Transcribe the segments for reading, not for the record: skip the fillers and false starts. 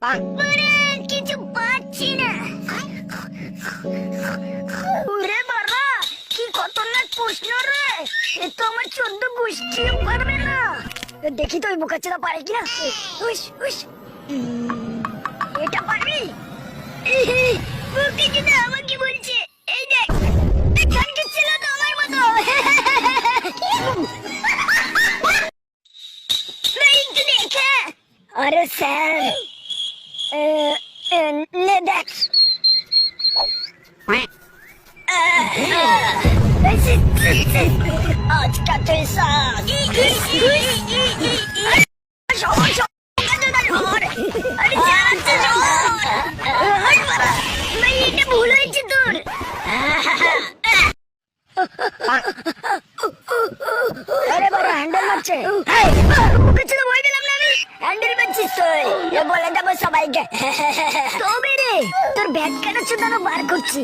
কিছু পাচ্ছি না। ওরে বাবা, কি খতরনাক প্রশ্ন রে! এ তো আমার 14 গোষ্ঠীও পারবে না। দেখি তো ওই বোকাচোদা পারে কিনা। এটা পারবি? বোকাচোদা আমাকে বলছে, এই দেখ, এখানকার ছেলে তো আমার মতো। একটু দেখা। আরে স্যার, নে দেখ। আজকা তুইসা ভুল হয়েছে তোর। আরে বড় হ্যান্ডেল মারছে। ভয় পেলাম না আমি। হ্যান্ডেল মারছিস তুই, বলে দেবো সবাইকে। তবে রে, তোর ব্যাগ কাটার জন্য বার করছি।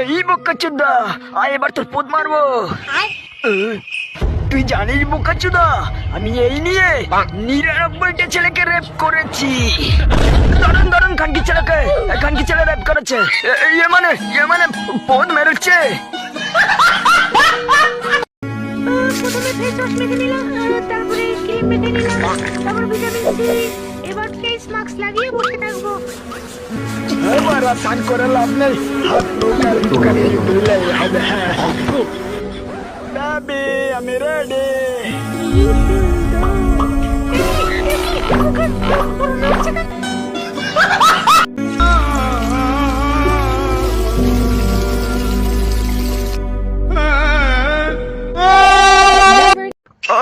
এই বোকাচোদা, আয় এবার তোর পোদ মারবো। তুই জানিস বোকাচোদা, আমি এই নিয়ে 99টা ছেলেকে রেপ করেছি। দারুন খানকি ছেলে রেপ করেছে। ইয়ে মানে পোদ মেরেছে। প্রথমে ফেস ওয়াশ মেখে নিলাম, তারপরে ক্রিম মেখে নিলাম, তারপর ভিটামিন সি। এবার ফেস মাস্ক লাগিয়ে বসে থাকবো। এবার আসান করে লাভ নেই, হাত লোকাল দোকানে দিলে হবে। বেবি, আমি রেডি।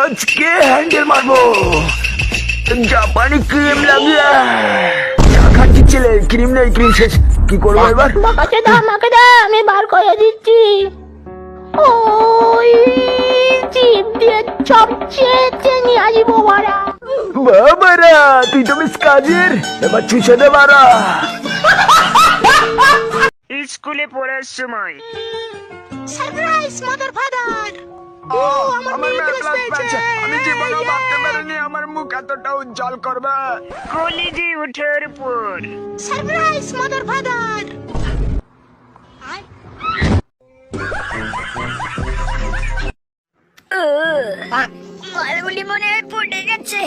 আজকে হ্যান্ডেল মারবো জাপানি ক্রিম লাগিয়ে। খাচ্ছি ছেলে, ক্রিম নেই, ক্রিম শেষ, কি করবো এবার? আমাকে দা, আমি বার করে দিচ্ছি। ওই জিভ দিয়ে চপ চেটে নিয়ে আসবো বাড়া। বাবারা, তুই তো মিস কাজের, এবার চুষে দে বারা। স্কুলে পড়ার সময় সারপ্রাইজ মাদার ফাদার। আমার মেয়ে প্লাস পেয়েছে। আমি জীবনেও ভাবতে পারিনি আমার মুখ এতটা উজ্জ্বল করবে। কলেজে উঠার পর সারপ্রাইজ মাদার ফাদার। মালগুলি মনে হয় পড়ে গেছে।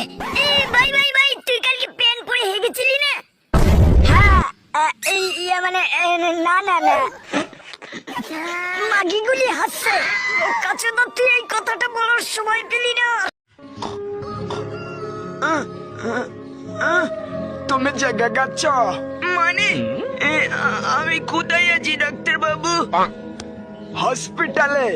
ভাই, তুই কালকে প্যান্ট পরে হেগেছিলি না? হ্যাঁ, মানে না, মাগিগুলি হাসছে। কাছে তো তুই এই কথাটা বলার সময় পেলি না। তুমি জায়গা গাচ্ছ মানে? আমি কোথায় আছি ডাক্তার বাবু? হসপিটালে।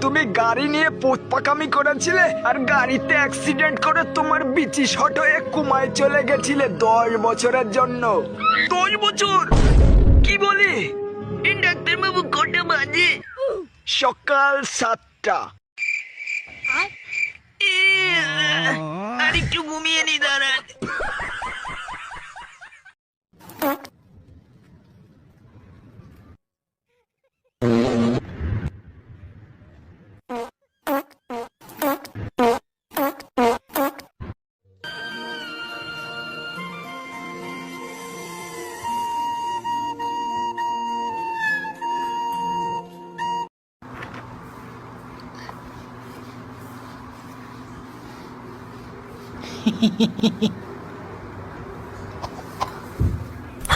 তুমি গাড়ি নিয়ে পোত পাকামি করেছিলে আর গাড়িতে অ্যাক্সিডেন্ট করে তোমার বিচি শট হয়ে কুমায় চলে গেছিলে 10 বছরের জন্য। 10 বছর? কি বলি ডাক্তার বাবু? কটা বাজে? সকাল 7টা। আর একটু ঘুমিয়ে নি, দাঁড়ান।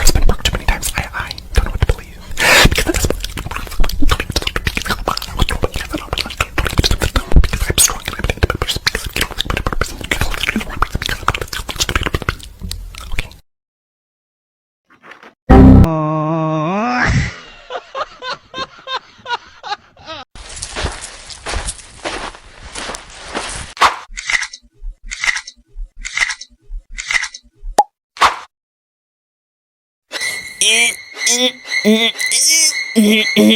It's been broke too many times. I don't know what to believe. Because I'm strong and I'm independent. Okay. Mm-mm.